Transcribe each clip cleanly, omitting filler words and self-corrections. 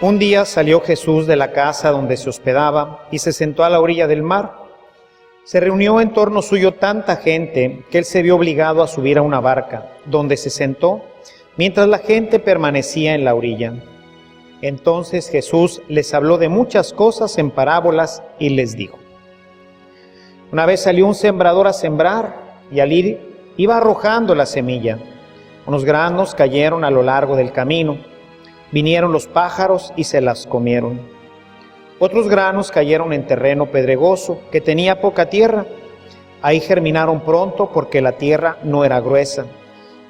Un día salió Jesús de la casa donde se hospedaba y se sentó a la orilla del mar. Se reunió en torno suyo tanta gente que él se vio obligado a subir a una barca, donde se sentó, mientras la gente permanecía en la orilla. Entonces Jesús les habló de muchas cosas en parábolas y les dijo: Una vez salió un sembrador a sembrar, y al ir iba arrojando la semilla. Unos granos cayeron a lo largo del camino. Vinieron los pájaros y se las comieron. Otros granos cayeron en terreno pedregoso, que tenía poca tierra. Ahí germinaron pronto porque la tierra no era gruesa.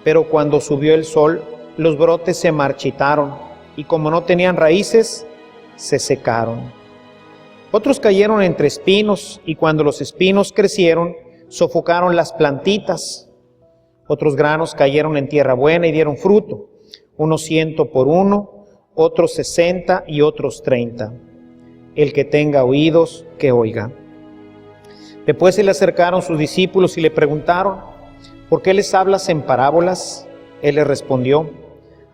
Pero cuando subió el sol, los brotes se marchitaron, y como no tenían raíces, se secaron. Otros cayeron entre espinos, y cuando los espinos crecieron, sofocaron las plantitas. Otros granos cayeron en tierra buena y dieron fruto, unos 100 por uno, otros 60 y otros 30. El que tenga oídos, que oiga. Después se le acercaron sus discípulos y le preguntaron: ¿por qué les hablas en parábolas? Él les respondió: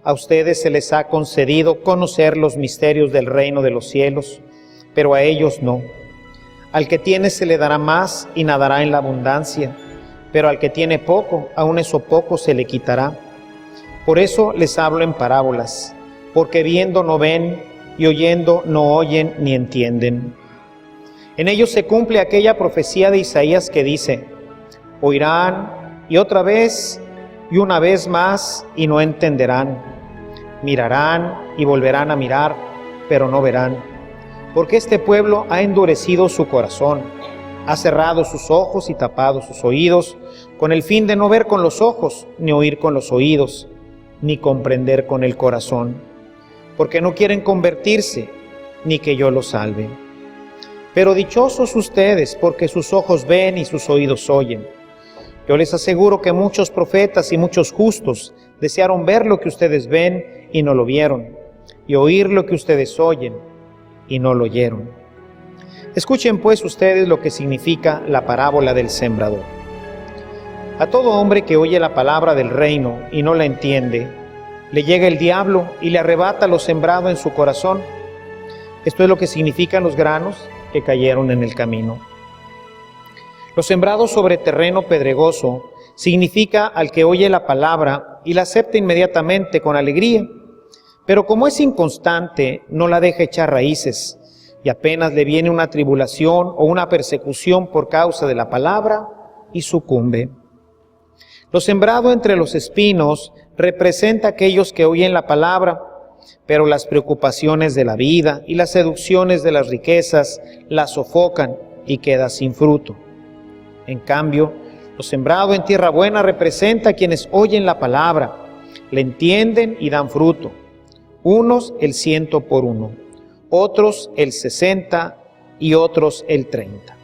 a ustedes se les ha concedido conocer los misterios del reino de los cielos, pero a ellos no. Al que tiene se le dará más y nadará en la abundancia, pero al que tiene poco, aun eso poco se le quitará. Por eso les hablo en parábolas, porque viendo no ven, y oyendo no oyen ni entienden. En ellos se cumple aquella profecía de Isaías que dice: oirán y otra vez y una vez más y no entenderán. Mirarán y volverán a mirar, pero no verán. Porque este pueblo ha endurecido su corazón, ha cerrado sus ojos y tapado sus oídos, con el fin de no ver con los ojos, ni oír con los oídos, ni comprender con el corazón, porque no quieren convertirse, ni que yo los salve. Pero dichosos ustedes, porque sus ojos ven y sus oídos oyen. Yo les aseguro que muchos profetas y muchos justos desearon ver lo que ustedes ven y no lo vieron, y oír lo que ustedes oyen y no lo oyeron. Escuchen pues ustedes lo que significa la parábola del sembrador. A todo hombre que oye la palabra del reino y no la entiende, le llega el diablo y le arrebata lo sembrado en su corazón. Esto es lo que significan los granos que cayeron en el camino. Lo sembrado sobre terreno pedregoso significa al que oye la palabra y la acepta inmediatamente con alegría, pero como es inconstante, no la deja echar raíces, y apenas le viene una tribulación o una persecución por causa de la palabra, y sucumbe. Lo sembrado entre los espinos representa a aquellos que oyen la palabra, pero las preocupaciones de la vida y las seducciones de las riquezas la sofocan y queda sin fruto. En cambio, lo sembrado en tierra buena representa a quienes oyen la palabra, la entienden y dan fruto. Unos el 100 por uno, otros el 60 y otros el 30.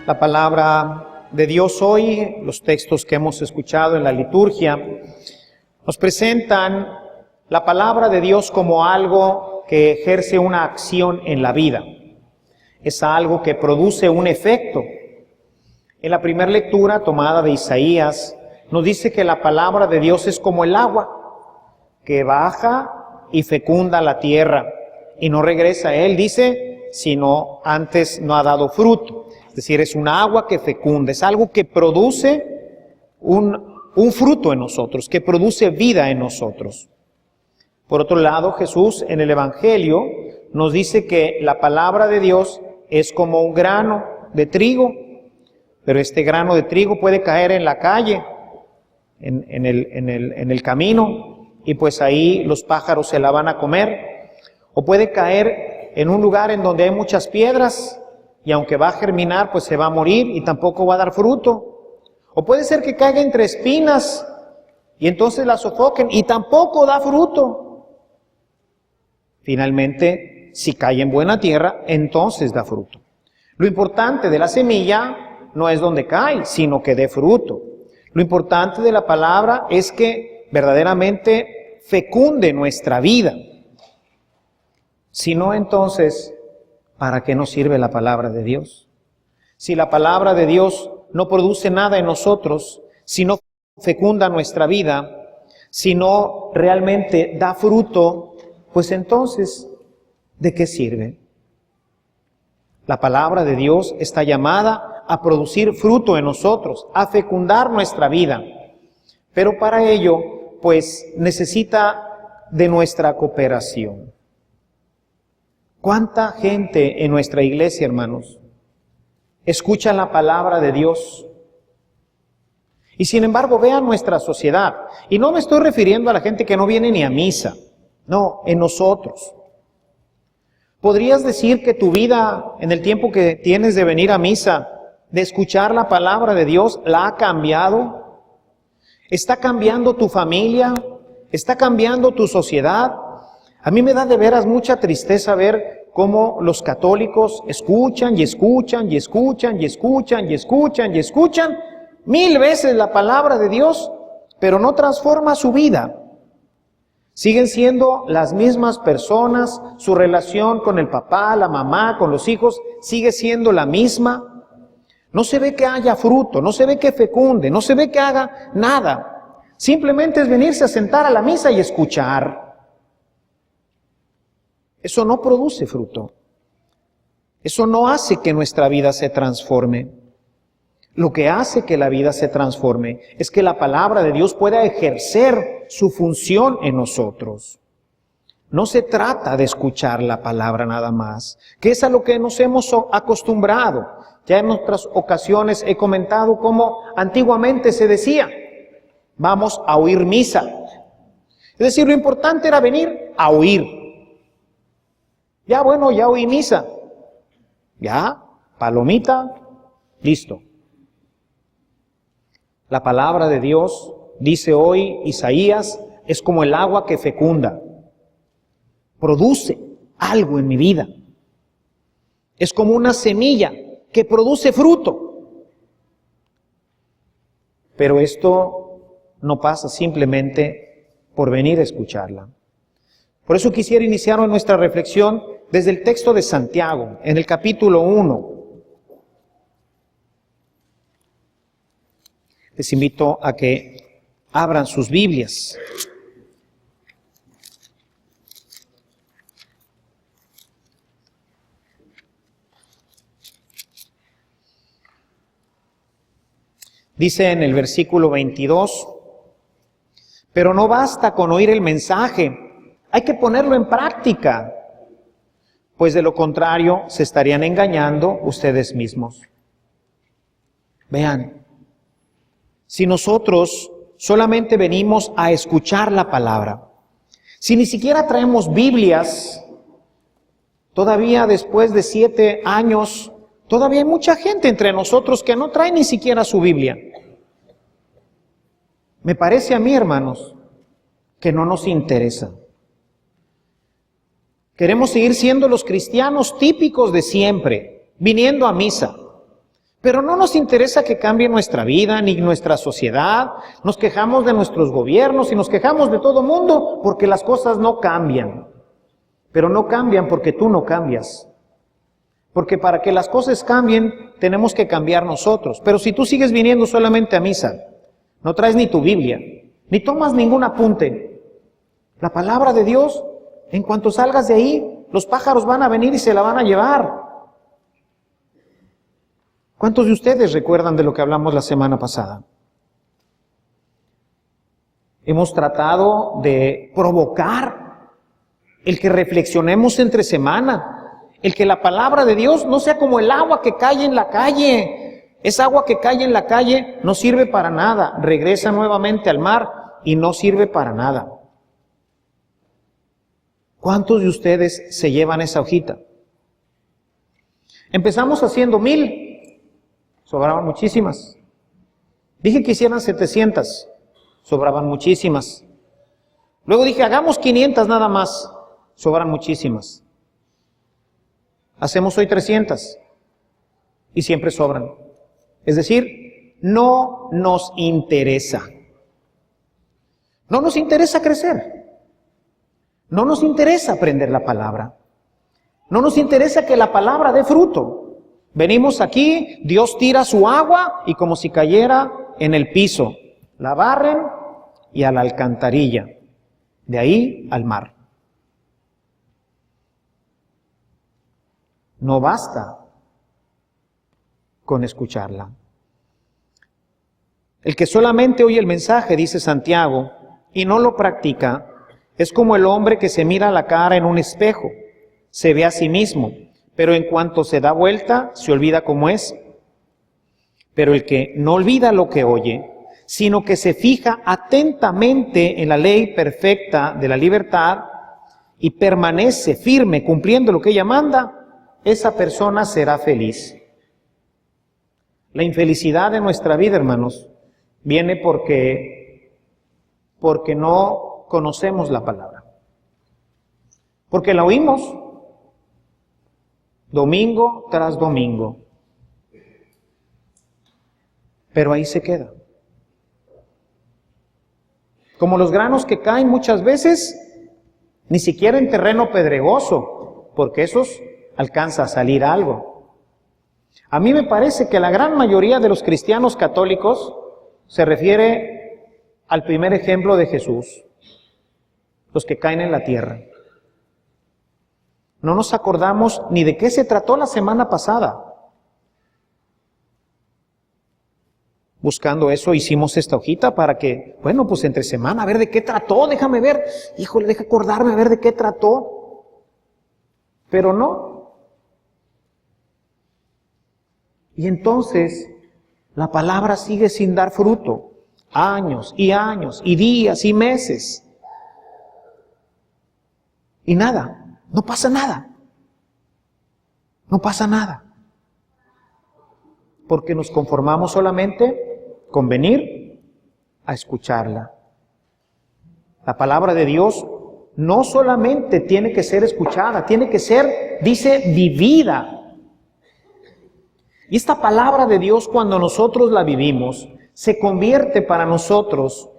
La palabra de Dios hoy, los textos que hemos escuchado en la liturgia, nos presentan la palabra de Dios como algo que ejerce una acción en la vida. Es algo que produce un efecto. En la primera lectura tomada de Isaías, nos dice que la palabra de Dios es como el agua, que baja y fecunda la tierra, y no regresa a él, dice, sino antes no ha dado fruto. Es decir, es un agua que fecunda, es algo que produce un fruto en nosotros, que produce vida en nosotros. Por otro lado, Jesús en el Evangelio nos dice que la palabra de Dios es como un grano de trigo, pero este grano de trigo puede caer en la calle, en el camino, y pues ahí los pájaros se la van a comer, o puede caer en un lugar en donde hay muchas piedras, y aunque va a germinar, pues se va a morir y tampoco va a dar fruto. O puede ser que caiga entre espinas y entonces la sofoquen y tampoco da fruto. Finalmente, si cae en buena tierra, entonces da fruto. Lo importante de la semilla no es donde cae, sino que dé fruto. Lo importante de la palabra es que verdaderamente fecunde nuestra vida. Si no, entonces ¿para qué nos sirve la palabra de Dios? Si la palabra de Dios no produce nada en nosotros, si no fecunda nuestra vida, si no realmente da fruto, pues entonces, ¿de qué sirve? La palabra de Dios está llamada a producir fruto en nosotros, a fecundar nuestra vida. Pero para ello, pues, necesita de nuestra cooperación. ¿Cuánta gente en nuestra iglesia, hermanos, escucha la palabra de Dios? Y sin embargo, vean nuestra sociedad. Y no me estoy refiriendo a la gente que no viene ni a misa. No, en nosotros. ¿Podrías decir que tu vida, en el tiempo que tienes de venir a misa, de escuchar la palabra de Dios, la ha cambiado? ¿Está cambiando tu familia? ¿Está cambiando tu sociedad? A mí me da de veras mucha tristeza ver cómo los católicos escuchan y escuchan y escuchan y escuchan y escuchan y escuchan 1000 veces la palabra de Dios, pero no transforma su vida. Siguen siendo las mismas personas, su relación con el papá, la mamá, con los hijos, sigue siendo la misma. No se ve que haya fruto, no se ve que fecunde, no se ve que haga nada. Simplemente es venirse a sentar a la misa y escuchar. Eso no produce fruto. Eso no hace que nuestra vida se transforme. Lo que hace que la vida se transforme es que la palabra de Dios pueda ejercer su función en nosotros. No se trata de escuchar la palabra nada más, que es a lo que nos hemos acostumbrado. Ya en otras ocasiones he comentado cómo antiguamente se decía, vamos a oír misa. Es decir, lo importante era venir a oír. Ya bueno, ya oí misa. Ya, palomita, listo. La palabra de Dios, dice hoy Isaías, es como el agua que fecunda. Produce algo en mi vida. Es como una semilla que produce fruto. Pero esto no pasa simplemente por venir a escucharla. Por eso quisiera iniciar nuestra reflexión desde el texto de Santiago, en el capítulo 1. Les invito a que abran sus Biblias. Dice en el versículo 22, pero no basta con oír el mensaje, hay que ponerlo en práctica, pues de lo contrario se estarían engañando ustedes mismos. Vean, si nosotros solamente venimos a escuchar la palabra, si ni siquiera traemos Biblias, todavía después de 7 años, todavía hay mucha gente entre nosotros que no trae ni siquiera su Biblia. Me parece a mí, hermanos, que no nos interesa. Queremos seguir siendo los cristianos típicos de siempre, viniendo a misa. Pero no nos interesa que cambie nuestra vida ni nuestra sociedad. Nos quejamos de nuestros gobiernos y nos quejamos de todo mundo porque las cosas no cambian. Pero no cambian porque tú no cambias. Porque para que las cosas cambien tenemos que cambiar nosotros. Pero si tú sigues viniendo solamente a misa, no traes ni tu Biblia, ni tomas ningún apunte, la palabra de Dios, en cuanto salgas de ahí, los pájaros van a venir y se la van a llevar. ¿Cuántos de ustedes recuerdan de lo que hablamos la semana pasada? Hemos tratado de provocar el que reflexionemos entre semana, el que la palabra de Dios no sea como el agua que cae en la calle. Esa agua que cae en la calle no sirve para nada, regresa nuevamente al mar y no sirve para nada. ¿Cuántos de ustedes se llevan esa hojita? Empezamos haciendo 1000, sobraban muchísimas. Dije que hicieran 700, sobraban muchísimas. Luego dije, hagamos 500 nada más, sobran muchísimas. Hacemos hoy 300 y siempre sobran. Es decir, no nos interesa. No nos interesa crecer. No nos interesa aprender la palabra. No nos interesa que la palabra dé fruto. Venimos aquí, Dios tira su agua y como si cayera en el piso, la barren y a la alcantarilla, de ahí al mar. No basta con escucharla. El que solamente oye el mensaje, dice Santiago, y no lo practica, es como el hombre que se mira a la cara en un espejo, se ve a sí mismo, pero en cuanto se da vuelta, se olvida cómo es. Pero el que no olvida lo que oye, sino que se fija atentamente en la ley perfecta de la libertad y permanece firme cumpliendo lo que ella manda, esa persona será feliz. La infelicidad de nuestra vida, hermanos, viene porque no conocemos la palabra. Porque la oímos domingo tras domingo. Pero ahí se queda. Como los granos que caen muchas veces, ni siquiera en terreno pedregoso, porque esos alcanza a salir algo. A mí me parece que la gran mayoría de los cristianos católicos se refiere al primer ejemplo de Jesús, los que caen en la tierra. No nos acordamos ni de qué se trató la semana pasada. Buscando eso hicimos esta hojita para que, bueno, pues entre semana, a ver de qué trató, déjame ver, híjole, deja acordarme a ver de qué trató. Pero no. Y entonces la palabra sigue sin dar fruto, años y días y meses. Y nada, no pasa nada. No pasa nada. Porque nos conformamos solamente con venir a escucharla. La palabra de Dios no solamente tiene que ser escuchada, tiene que ser, dice, vivida. Y esta palabra de Dios, cuando nosotros la vivimos, se convierte para nosotros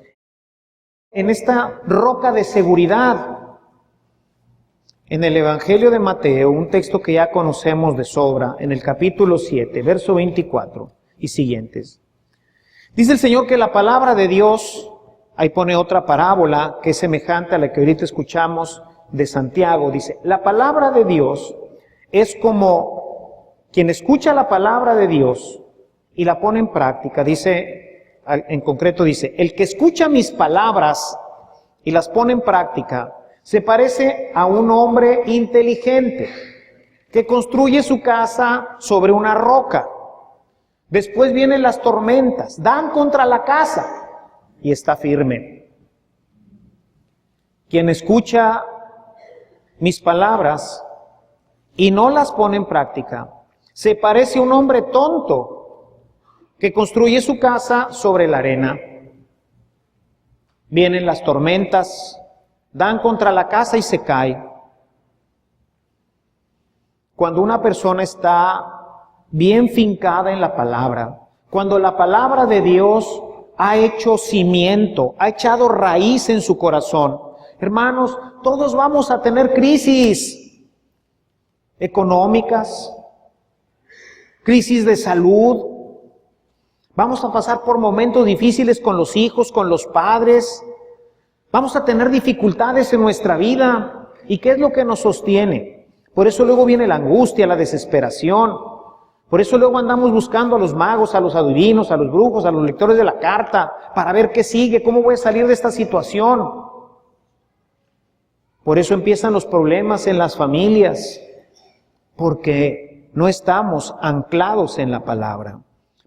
en esta roca de seguridad. En el Evangelio de Mateo, un texto que ya conocemos de sobra, en el capítulo 7, verso 24 y siguientes. Dice el Señor que la palabra de Dios, ahí pone otra parábola que es semejante a la que ahorita escuchamos de Santiago. Dice, la palabra de Dios es como quien escucha la palabra de Dios y la pone en práctica. Dice, en concreto dice, el que escucha mis palabras y las pone en práctica, se parece a un hombre inteligente que construye su casa sobre una roca. Después vienen las tormentas, dan contra la casa y está firme. Quien escucha mis palabras y no las pone en práctica, se parece a un hombre tonto que construye su casa sobre la arena. Vienen las tormentas, dan contra la casa y se cae. Cuando una persona está bien fincada en la palabra, cuando la palabra de Dios ha hecho cimiento, ha echado raíz en su corazón, hermanos, todos vamos a tener crisis económicas, crisis de salud, vamos a pasar por momentos difíciles con los hijos, con los padres, vamos a tener dificultades en nuestra vida. ¿Y qué es lo que nos sostiene? Por eso luego viene la angustia, la desesperación. Por eso luego andamos buscando a los magos, a los adivinos, a los brujos, a los lectores de la carta, para ver qué sigue, cómo voy a salir de esta situación. Por eso empiezan los problemas en las familias, porque no estamos anclados en la palabra.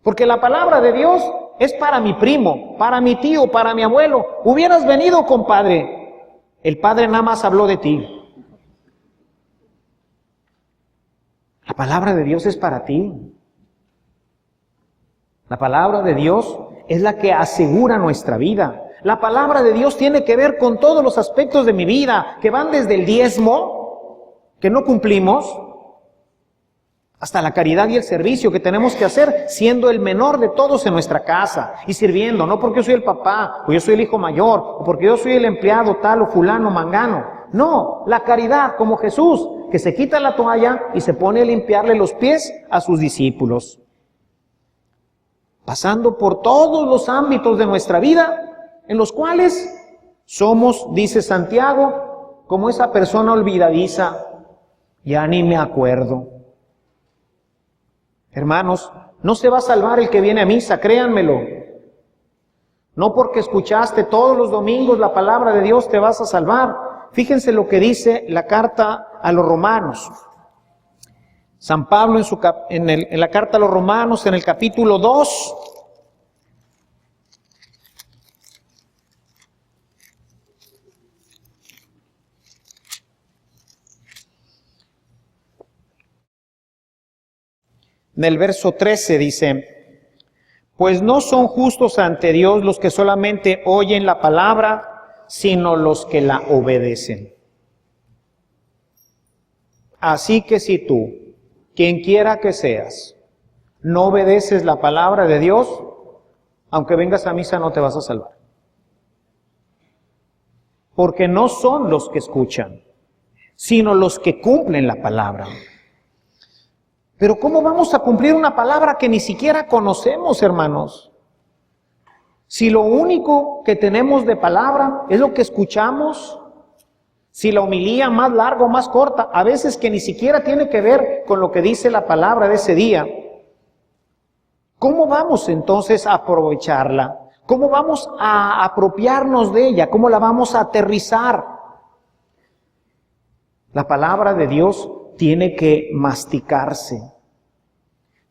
Porque la palabra de Dios es para mi primo, para mi tío, para mi abuelo. Hubieras venido, compadre. El Padre nada más habló de ti. La palabra de Dios es para ti. La palabra de Dios es la que asegura nuestra vida. La palabra de Dios tiene que ver con todos los aspectos de mi vida, que van desde el diezmo, que no cumplimos, hasta la caridad y el servicio que tenemos que hacer, siendo el menor de todos en nuestra casa y sirviendo, no porque yo soy el papá, o yo soy el hijo mayor, o porque yo soy el empleado tal o fulano, mangano. No, la caridad como Jesús, que se quita la toalla y se pone a limpiarle los pies a sus discípulos. Pasando por todos los ámbitos de nuestra vida, en los cuales somos, dice Santiago, como esa persona olvidadiza, ya ni me acuerdo. Hermanos, no se va a salvar el que viene a misa, créanmelo. No porque escuchaste todos los domingos la palabra de Dios te vas a salvar. Fíjense lo que dice la carta a los Romanos. San Pablo en la carta a los Romanos, en el capítulo 2, en el verso 13 dice: pues no son justos ante Dios los que solamente oyen la palabra, sino los que la obedecen. Así que si tú, quien quiera que seas, no obedeces la palabra de Dios, aunque vengas a misa no te vas a salvar. Porque no son los que escuchan, sino los que cumplen la palabra. Pero ¿cómo vamos a cumplir una palabra que ni siquiera conocemos, hermanos? Si lo único que tenemos de palabra es lo que escuchamos, si la homilía más larga o más corta, a veces que ni siquiera tiene que ver con lo que dice la palabra de ese día, ¿cómo vamos entonces a aprovecharla? ¿Cómo vamos a apropiarnos de ella? ¿Cómo la vamos a aterrizar? La palabra de Dios tiene que masticarse,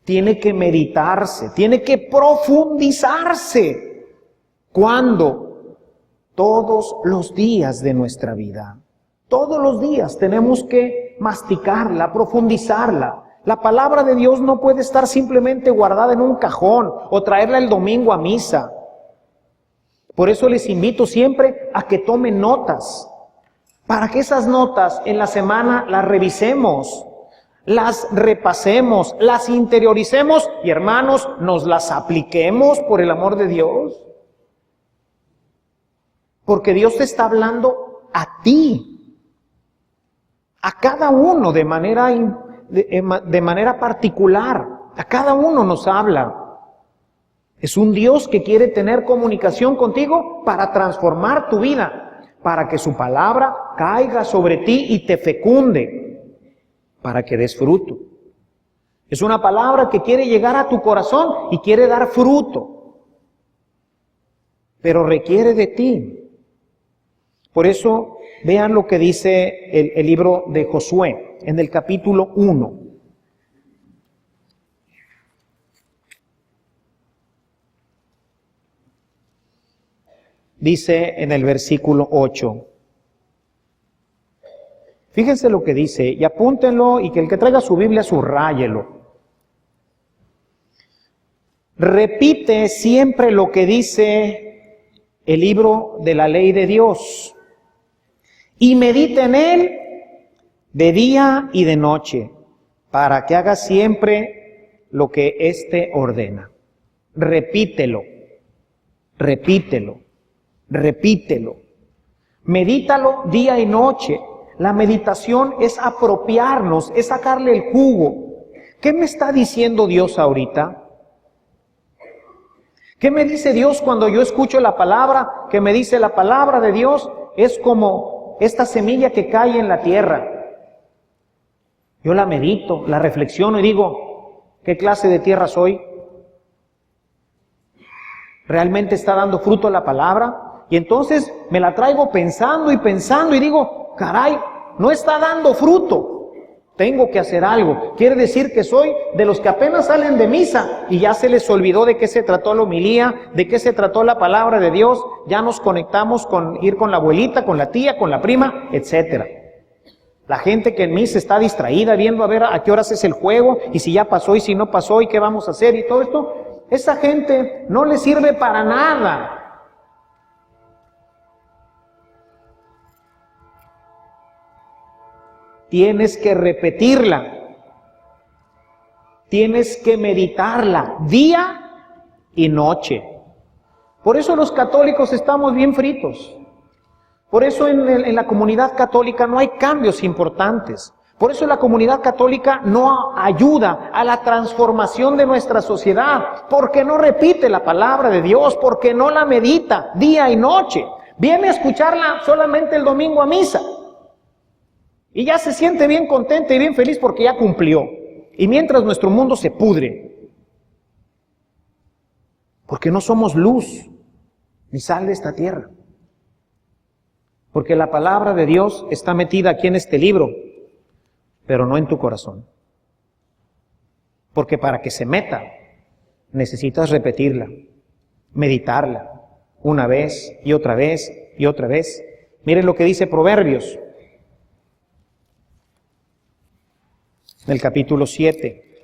tiene que meditarse, tiene que profundizarse. ¿Cuándo? Todos los días de nuestra vida. Todos los días tenemos que masticarla, profundizarla. La palabra de Dios no puede estar simplemente guardada en un cajón o traerla el domingo a misa. Por eso les invito siempre a que tomen notas, para que esas notas en la semana las revisemos, las repasemos, las interioricemos y, hermanos, nos las apliquemos por el amor de Dios. Porque Dios te está hablando a ti, a cada uno de manera particular, a cada uno nos habla. Es un Dios que quiere tener comunicación contigo para transformar tu vida, para que su palabra caiga sobre ti y te fecunde, para que des fruto. Es una palabra que quiere llegar a tu corazón y quiere dar fruto, pero requiere de ti. Por eso, vean lo que dice el libro de Josué, en el capítulo 1. Dice en el versículo 8. Fíjense lo que dice, y apúntenlo, y que el que traiga su Biblia subráyelo. Repite siempre lo que dice el libro de la ley de Dios, y medita en él de día y de noche, para que hagas siempre lo que éste ordena. Repítelo, repítelo, repítelo. Medítalo día y noche. La meditación es apropiarnos, es sacarle el jugo. ¿Qué me está diciendo Dios ahorita? ¿Qué me dice Dios cuando yo escucho la palabra? Que me dice la palabra de Dios es como esta semilla que cae en la tierra. Yo la medito, la reflexiono y digo, ¿qué clase de tierra soy? ¿Realmente está dando fruto la palabra? Y entonces me la traigo pensando y digo, caray, no está dando fruto. Tengo que hacer algo. Quiere decir que soy de los que apenas salen de misa y ya se les olvidó de qué se trató la homilía, de qué se trató la palabra de Dios. Ya nos conectamos con ir con la abuelita, con la tía, con la prima, etcétera. La gente que en misa está distraída viendo a ver a qué horas es el juego y si ya pasó y si no pasó y qué vamos a hacer y todo esto. Esa gente no le sirve para nada. Tienes que repetirla, tienes que meditarla día y noche. Por eso los católicos estamos bien fritos. Por eso en la comunidad católica no hay cambios importantes. Por eso la comunidad católica no ayuda a la transformación de nuestra sociedad, porque no repite la palabra de Dios, porque no la medita día y noche. Viene a escucharla solamente el domingo a misa. Y ya se siente bien contenta y bien feliz porque ya cumplió. Y mientras nuestro mundo se pudre, porque no somos luz ni sal de esta tierra. Porque la palabra de Dios está metida aquí en este libro, pero no en tu corazón. Porque para que se meta, necesitas repetirla, meditarla, una vez y otra vez y otra vez. Miren lo que dice Proverbios, en el capítulo 7.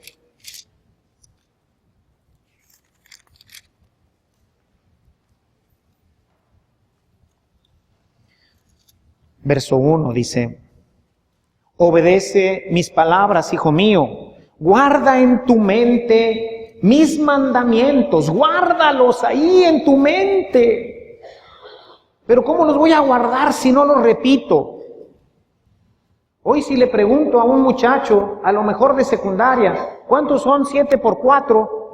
Verso 1 dice: obedece mis palabras, hijo mío, guarda en tu mente mis mandamientos, guárdalos ahí en tu mente. Pero ¿cómo los voy a guardar si no los repito? Hoy si le pregunto a un muchacho, a lo mejor de secundaria, ¿cuántos son 7 por 4?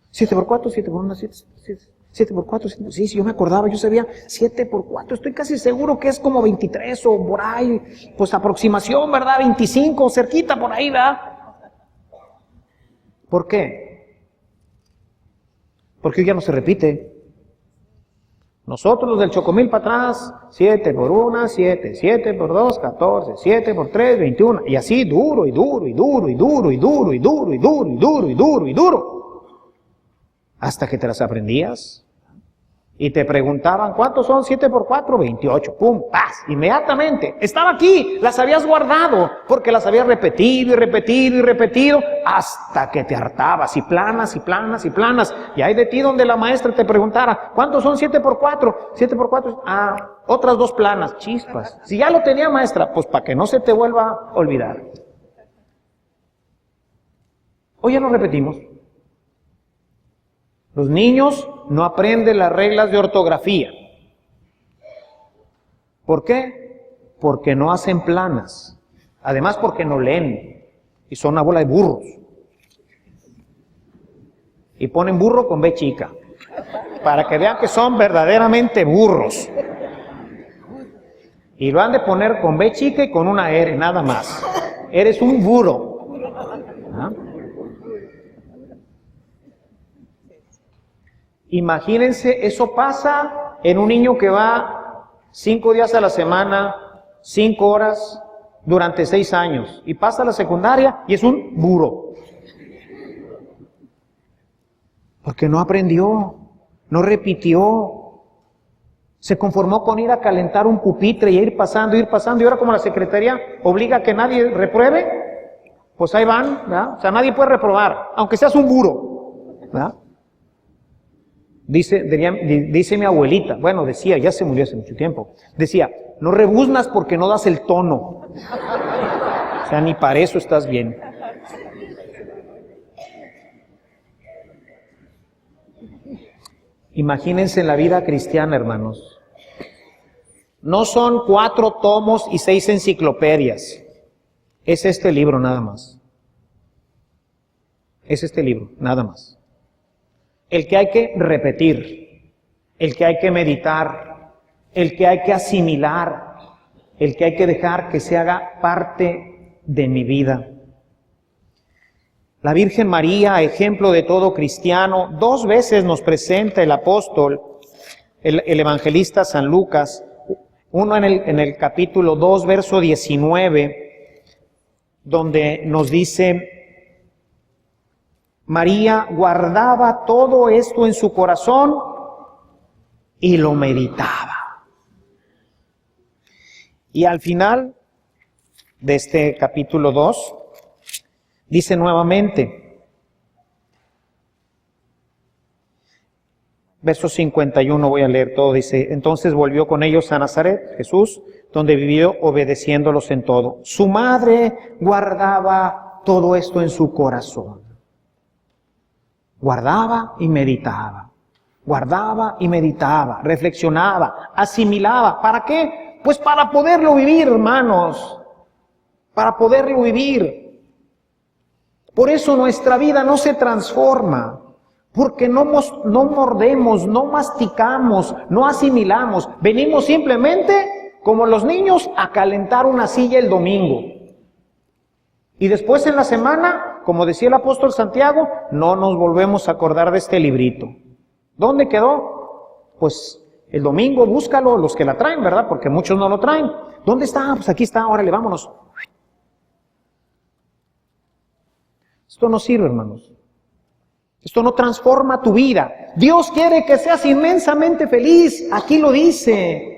7 por 4, 7 por 1, 7 por 4, 7, sí, yo me acordaba, yo sabía 7 por 4, estoy casi seguro que es como 23 o por ahí, pues aproximación, ¿verdad? 25, cerquita por ahí, ¿verdad? ¿Por qué? Porque hoy ya no se repite. Nosotros los del Chocomil para atrás, 7 por 1, 7, 7 por 2, 14, 7 por 3, 21, y así duro, y duro, y duro, y duro, y duro, y duro, y duro, y duro, y duro, y duro, hasta que te las aprendías. Y te preguntaban, ¿cuántos son 7 por 4? 28, pum, paz, inmediatamente. Estaba aquí, las habías guardado, porque las habías repetido y repetido y repetido, hasta que te hartabas, y planas, y planas, y planas. Y ahí de ti donde la maestra te preguntara, ¿cuántos son 7 por 4? 7 por 4, otras 2 planas, chispas. Si ya lo tenía maestra, pues para que no se te vuelva a olvidar. Hoy ya no repetimos. Los niños no aprenden las reglas de ortografía. ¿Por qué? Porque no hacen planas. Además porque no leen. Y son una bola de burros. Y ponen burro con B chica. Para que vean que son verdaderamente burros. Y lo han de poner con B chica y con una R, nada más. Eres un burro. ¿Ah? Imagínense, eso pasa en un niño que va 5 días a la semana, 5 horas, durante 6 años. Y pasa a la secundaria y es un burro. Porque no aprendió, no repitió. Se conformó con ir a calentar un pupitre y ir pasando. Y ahora como la secretaría obliga a que nadie repruebe, pues ahí van, ¿verdad? O sea, nadie puede reprobar, aunque seas un burro, ¿verdad? Dice mi abuelita, bueno, decía, ya se murió hace mucho tiempo, decía, no rebuznas porque no das el tono. O sea, ni para eso estás bien. Imagínense en la vida cristiana, hermanos. No son 4 tomos y 6 enciclopedias. Es este libro nada más. Es este libro, nada más. El que hay que repetir, el que hay que meditar, el que hay que asimilar, el que hay que dejar que se haga parte de mi vida. La Virgen María, ejemplo de todo cristiano, 2 veces nos presenta el apóstol, el evangelista San Lucas, uno en el capítulo 2, verso 19, donde nos dice: María guardaba todo esto en su corazón y lo meditaba. Y al final de este capítulo 2, dice nuevamente, verso 51, voy a leer todo, dice: entonces volvió con ellos a Nazaret, Jesús, donde vivió obedeciéndolos en todo. Su madre guardaba todo esto en su corazón. Guardaba y meditaba, reflexionaba, asimilaba. ¿Para qué? Pues para poderlo vivir, hermanos, para poderlo vivir. Por eso nuestra vida no se transforma, porque no mordemos, no masticamos, no asimilamos. Venimos simplemente, como los niños, a calentar una silla el domingo. Y después en la semana, como decía el apóstol Santiago, no nos volvemos a acordar de este librito. ¿Dónde quedó? Pues el domingo búscalo, los que la traen, ¿verdad? Porque muchos no lo traen. ¿Dónde está? Pues aquí está, órale, vámonos. Esto no sirve, hermanos. Esto no transforma tu vida. Dios quiere que seas inmensamente feliz. Aquí lo dice.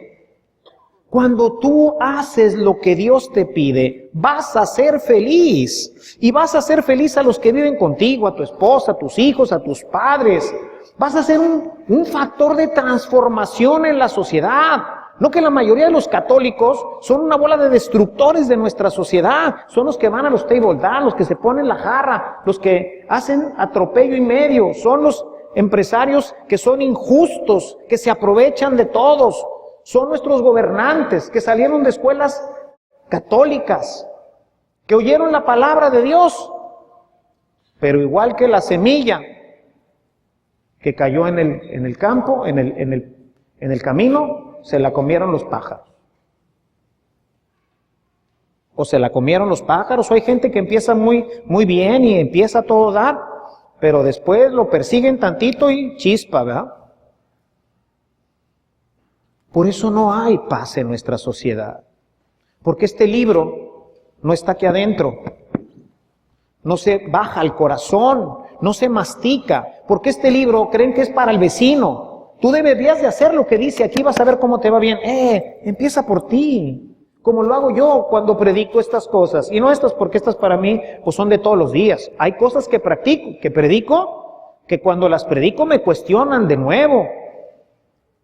Cuando tú haces lo que Dios te pide, vas a ser feliz. Y vas a ser feliz a los que viven contigo, a tu esposa, a tus hijos, a tus padres. Vas a ser un factor de transformación en la sociedad. No que la mayoría de los católicos son una bola de destructores de nuestra sociedad. Son los que van a los table dance, los que se ponen la jarra, los que hacen atropello y medio. Son los empresarios que son injustos, que se aprovechan de todos. Son nuestros gobernantes que salieron de escuelas católicas, que oyeron la palabra de Dios, pero igual que la semilla que cayó en el campo, en el camino, se la comieron los pájaros. O se la comieron los pájaros, o hay gente que empieza muy bien y empieza a todo dar, pero después lo persiguen tantito y chispa, ¿verdad? Por eso no hay paz en nuestra sociedad. Porque este libro no está aquí adentro. No se baja al corazón, no se mastica. Porque este libro creen que es para el vecino. Tú deberías de hacer lo que dice aquí, vas a ver cómo te va bien. Empieza por ti. Como lo hago yo cuando predico estas cosas. Y no estas porque estas para mí pues son de todos los días. Hay cosas que predico, que cuando las predico me cuestionan de nuevo.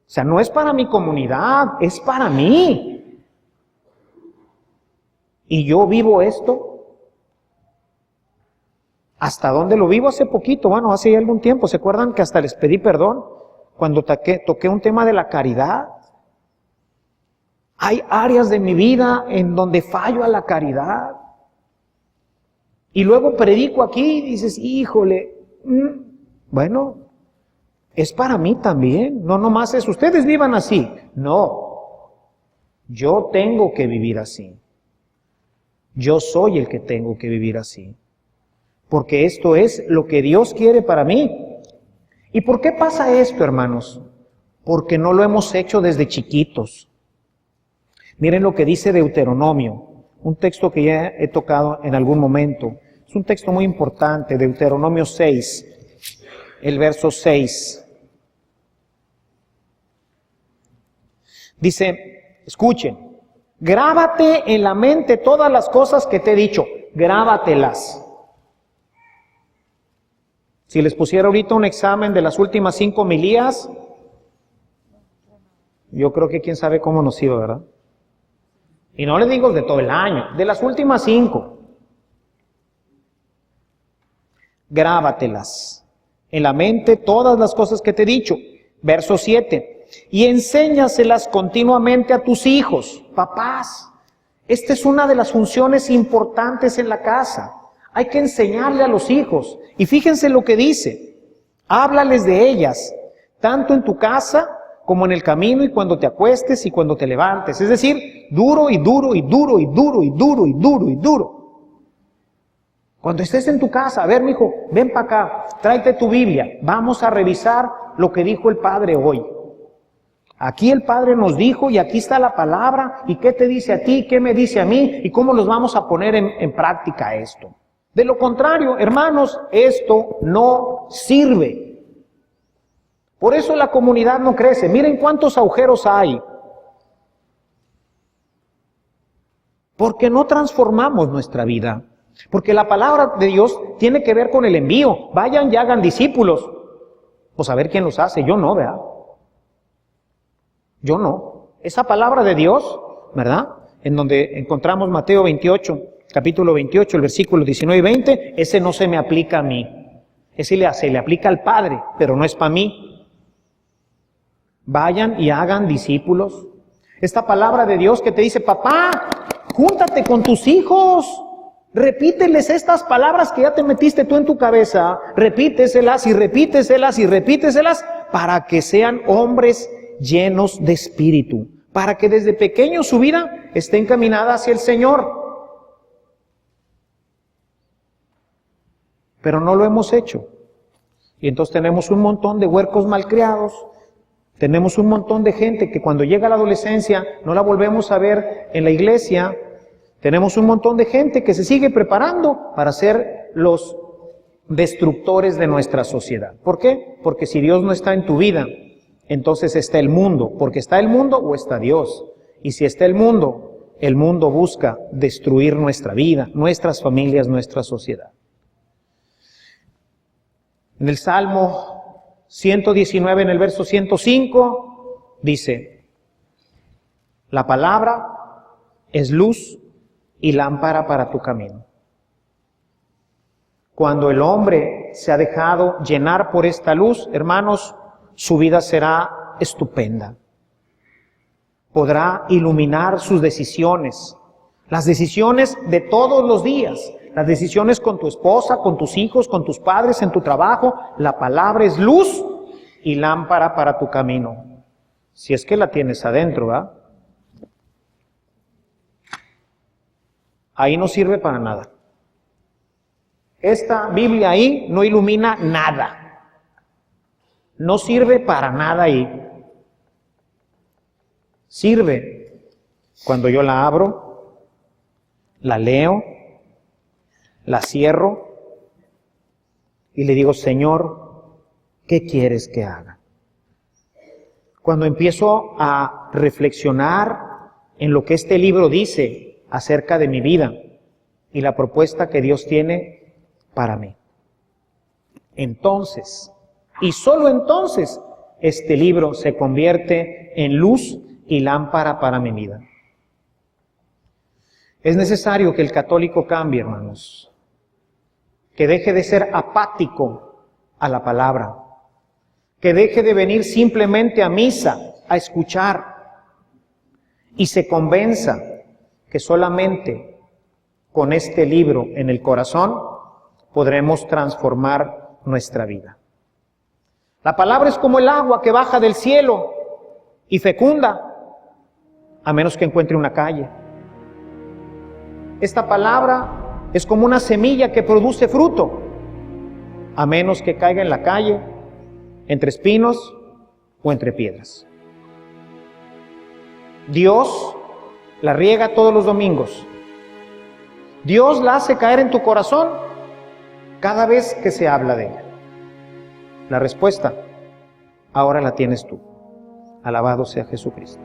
O sea, no es para mi comunidad, es para mí. Y yo vivo esto. ¿Hasta dónde lo vivo? Hace poquito, bueno, hace ya algún tiempo. ¿Se acuerdan que hasta les pedí perdón cuando toqué un tema de la caridad? Hay áreas de mi vida en donde fallo a la caridad. Y luego predico aquí y dices, híjole, bueno, es para mí también, no nomás es, ustedes vivan así. No, yo tengo que vivir así. Yo soy el que tengo que vivir así. Porque esto es lo que Dios quiere para mí. ¿Y por qué pasa esto, hermanos? Porque no lo hemos hecho desde chiquitos. Miren lo que dice Deuteronomio, un texto que ya he tocado en algún momento. Es un texto muy importante, Deuteronomio 6, el verso 6. Dice, escuchen, grábate en la mente todas las cosas que te he dicho, grábatelas. Si les pusiera ahorita un examen de las últimas 5 homilías, yo creo que quién sabe cómo nos iba, ¿verdad? Y no le digo de todo el año, de las últimas 5. Grábatelas en la mente todas las cosas que te he dicho. Verso 7. Y enséñaselas continuamente a tus hijos, papás. Esta es una de las funciones importantes en la casa. Hay que enseñarle a los hijos. Y fíjense lo que dice. Háblales de ellas, tanto en tu casa como en el camino y cuando te acuestes y cuando te levantes. Es decir, duro y duro y duro y duro y duro y duro y duro. Cuando estés en tu casa, a ver, mijo, ven para acá, tráete tu Biblia. Vamos a revisar lo que dijo el Padre hoy. Aquí el Padre nos dijo y aquí está la palabra. ¿Y qué te dice a ti? ¿Qué me dice a mí? ¿Y cómo los vamos a poner en práctica esto? De lo contrario, hermanos, esto no sirve. Por eso la comunidad no crece. Miren cuántos agujeros hay. Porque no transformamos nuestra vida. Porque la palabra de Dios tiene que ver con el envío. Vayan y hagan discípulos. Pues a ver quién los hace. Yo no, ¿verdad? Yo no. Esa palabra de Dios, ¿verdad? En donde encontramos Mateo 28, capítulo 28, el versículo 19 y 20, ese no se me aplica a mí. Ese se le aplica al Padre, pero no es para mí. Vayan y hagan discípulos. Esta palabra de Dios que te dice, papá, júntate con tus hijos, repíteles estas palabras que ya te metiste tú en tu cabeza, repíteselas y repíteselas y repíteselas para que sean hombres llenos de espíritu, para que desde pequeños su vida esté encaminada hacia el Señor. Pero no lo hemos hecho. Y entonces tenemos un montón de huercos malcriados, tenemos un montón de gente que cuando llega la adolescencia no la volvemos a ver en la iglesia, tenemos un montón de gente que se sigue preparando para ser los destructores de nuestra sociedad. ¿Por qué? Porque si Dios no está en tu vida, entonces está el mundo, porque está el mundo o está Dios. Y si está el mundo busca destruir nuestra vida, nuestras familias, nuestra sociedad. En el Salmo 119, en el verso 105, dice, la palabra es luz y lámpara para tu camino. Cuando el hombre se ha dejado llenar por esta luz, hermanos, su vida será estupenda. Podrá iluminar sus decisiones, las decisiones de todos los días, las decisiones con tu esposa, con tus hijos, con tus padres, en tu trabajo. La palabra es luz y lámpara para tu camino. Si es que la tienes adentro, ¿verdad? Ahí no sirve para nada. Esta Biblia ahí no ilumina nada. No sirve para nada ahí. Sirve cuando yo la abro, la leo, la cierro y le digo, Señor, ¿qué quieres que haga? Cuando empiezo a reflexionar en lo que este libro dice acerca de mi vida y la propuesta que Dios tiene para mí. Entonces, y solo entonces, este libro se convierte en luz y lámpara para mi vida. Es necesario que el católico cambie, hermanos, que deje de ser apático a la palabra, que deje de venir simplemente a misa, a escuchar, y se convenza que solamente con este libro en el corazón podremos transformar nuestra vida. La palabra es como el agua que baja del cielo y fecunda, a menos que encuentre una calle. Esta palabra es como una semilla que produce fruto, a menos que caiga en la calle, entre espinos o entre piedras. Dios la riega todos los domingos. Dios la hace caer en tu corazón cada vez que se habla de ella. La respuesta ahora la tienes tú. Alabado sea Jesucristo.